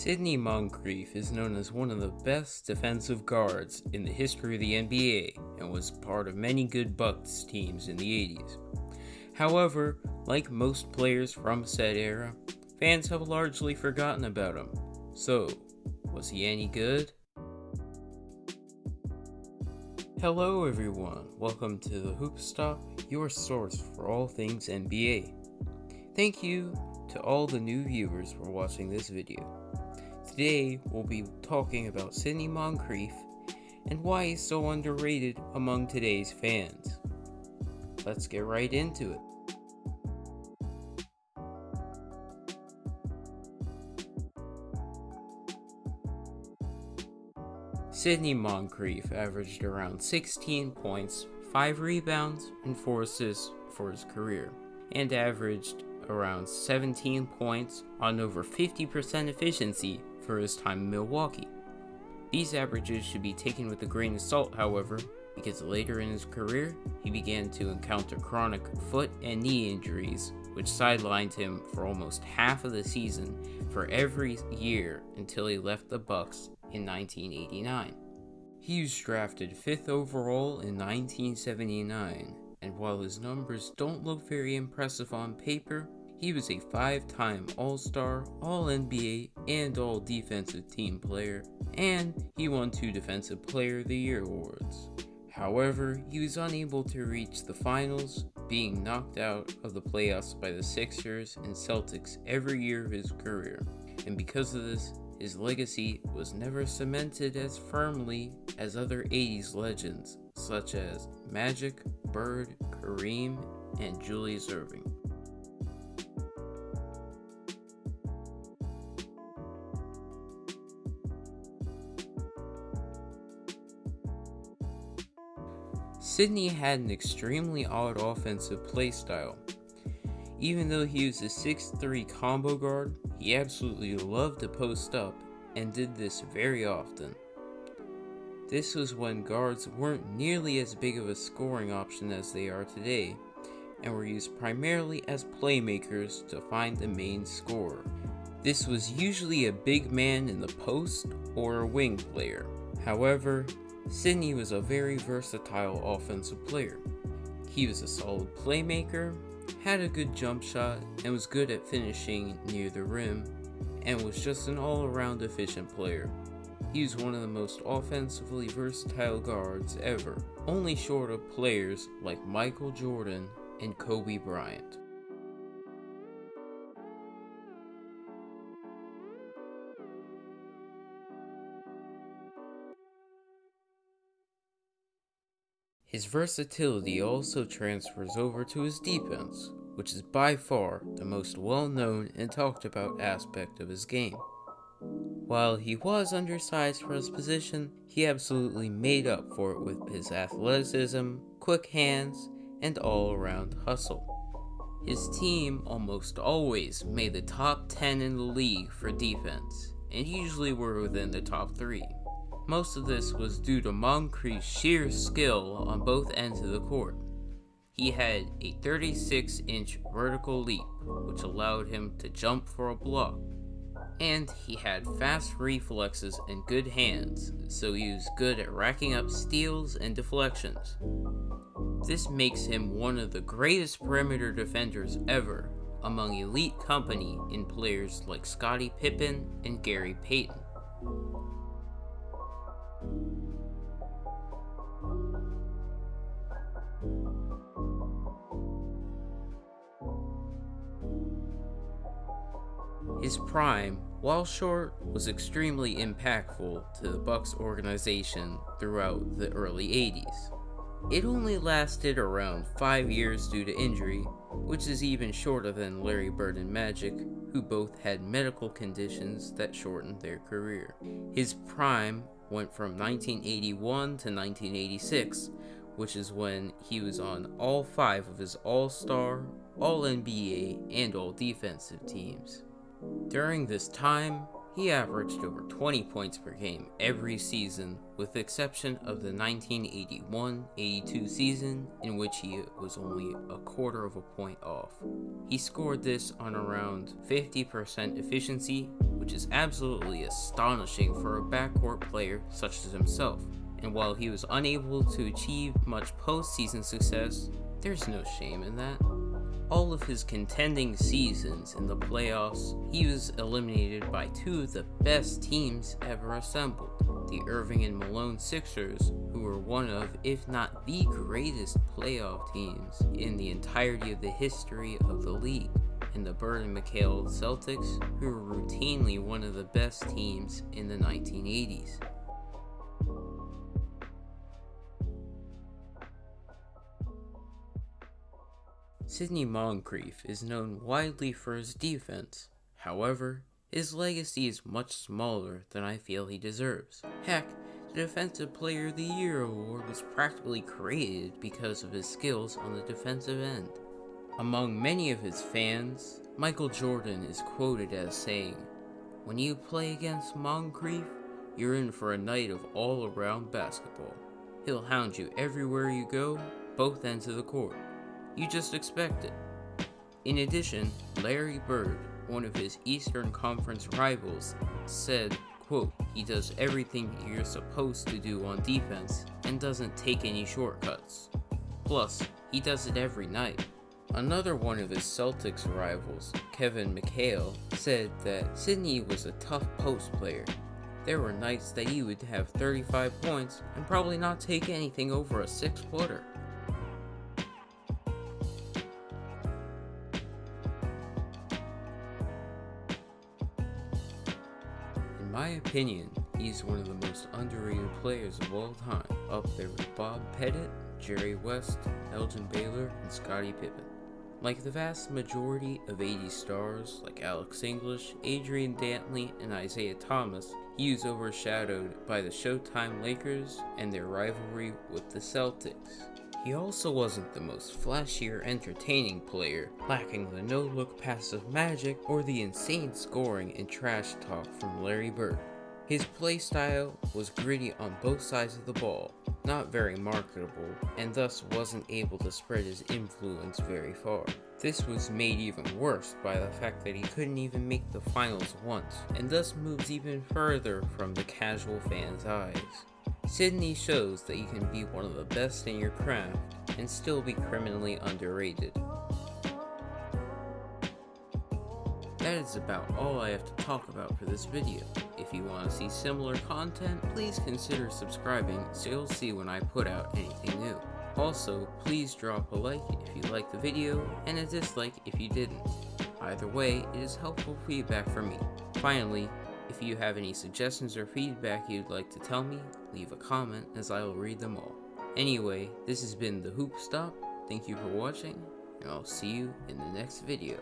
Sidney Moncrief is known as one of the best defensive guards in the history of the NBA and was part of many good Bucks teams in the 80s. However, like most players from said era, fans have largely forgotten about him. So, was he any good? Hello everyone, welcome to the Hoop Stop, your source for all things NBA. Thank you to all the new viewers for watching this video. Today, we'll be talking about Sidney Moncrief and why he's so underrated among today's fans. Let's get right into it. Sidney Moncrief averaged around 16 points, 5 rebounds, and 4 assists for his career, and averaged around 17 points on over 50% efficiency for his time in Milwaukee. These averages should be taken with a grain of salt, however, because later in his career, he began to encounter chronic foot and knee injuries, which sidelined him for almost half of the season for every year until he left the Bucks in 1989. He was drafted 5th overall in 1979, and while his numbers don't look very impressive on paper, he was a 5-time All-Star, All-NBA, and All-Defensive Team player, and he won 2 Defensive Player of the Year awards. However, he was unable to reach the finals, being knocked out of the playoffs by the Sixers and Celtics every year of his career, and because of this, his legacy was never cemented as firmly as other 80s legends, such as Magic, Bird, Kareem, and Julius Erving. Sidney had an extremely odd offensive play style. Even though he was a 6'3" combo guard, he absolutely loved to post up and did this very often. This was when guards weren't nearly as big of a scoring option as they are today, and were used primarily as playmakers to find the main scorer. This was usually a big man in the post or a wing player. However, Sidney was a very versatile offensive player. He was a solid playmaker, had a good jump shot, and was good at finishing near the rim, and was just an all-around efficient player. He was one of the most offensively versatile guards ever, only short of players like Michael Jordan and Kobe Bryant. His versatility also transfers over to his defense, which is by far the most well-known and talked about aspect of his game. While he was undersized for his position, he absolutely made up for it with his athleticism, quick hands, and all-around hustle. His team almost always made the top 10 in the league for defense, and usually were within the top 3. Most of this was due to Moncrief's sheer skill on both ends of the court. He had a 36-inch vertical leap, which allowed him to jump for a block. And he had fast reflexes and good hands, so he was good at racking up steals and deflections. This makes him one of the greatest perimeter defenders ever, among elite company in players like Scottie Pippen and Gary Payton. His prime, while short, was extremely impactful to the Bucks organization throughout the early 80s. It only lasted around 5 years due to injury, which is even shorter than Larry Bird and Magic, who both had medical conditions that shortened their career. His prime went from 1981 to 1986, which is when he was on all 5 of his All-Star, All-NBA, and All-Defensive teams. During this time, He averaged over 20 points per game every season, with the exception of the 1981-82 season, in which he was only a quarter of a point off. He scored this on around 50% efficiency, which is absolutely astonishing for a backcourt player such as himself. And while he was unable to achieve much postseason success, there's no shame in that. All of his contending seasons in the playoffs, he was eliminated by two of the best teams ever assembled, the Irving and Malone Sixers, who were one of, if not the greatest playoff teams in the entirety of the history of the league, and the Bird and McHale Celtics, who were routinely one of the best teams in the 1980s. Sidney Moncrief is known widely for his defense. However, his legacy is much smaller than I feel he deserves. Heck, the Defensive Player of the Year award was practically created because of his skills on the defensive end. Among many of his fans, Michael Jordan is quoted as saying, "When you play against Moncrief, you're in for a night of all-around basketball. He'll hound you everywhere you go, both ends of the court. You just expect it." In addition, Larry Bird, one of his Eastern Conference rivals, said, quote, "He does everything you're supposed to do on defense and doesn't take any shortcuts. Plus, he does it every night." Another one of his Celtics rivals, Kevin McHale, said that Sidney was a tough post player. There were nights that he would have 35 points and probably not take anything over a 6-footer. In my opinion, he's one of the most underrated players of all time, up there with Bob Pettit, Jerry West, Elgin Baylor, and Scottie Pippen. Like the vast majority of 80s stars like Alex English, Adrian Dantley, and Isaiah Thomas, he was overshadowed by the Showtime Lakers and their rivalry with the Celtics. He also wasn't the most flashy or entertaining player, lacking the no-look passive magic or the insane scoring and trash talk from Larry Bird. His play style was gritty on both sides of the ball, not very marketable, and thus wasn't able to spread his influence very far. This was made even worse by the fact that he couldn't even make the finals once, and thus moves even further from the casual fan's eyes. Sidney shows that you can be one of the best in your craft and still be criminally underrated. That is about all I have to talk about for this video. If you want to see similar content, please consider subscribing so you'll see when I put out anything new. Also, please drop a like if you liked the video and a dislike if you didn't. Either way, it is helpful feedback for me. Finally, if you have any suggestions or feedback you'd like to tell me, leave a comment as I will read them all. Anyway, this has been the Hoop Stop. Thank you for watching, and I'll see you in the next video.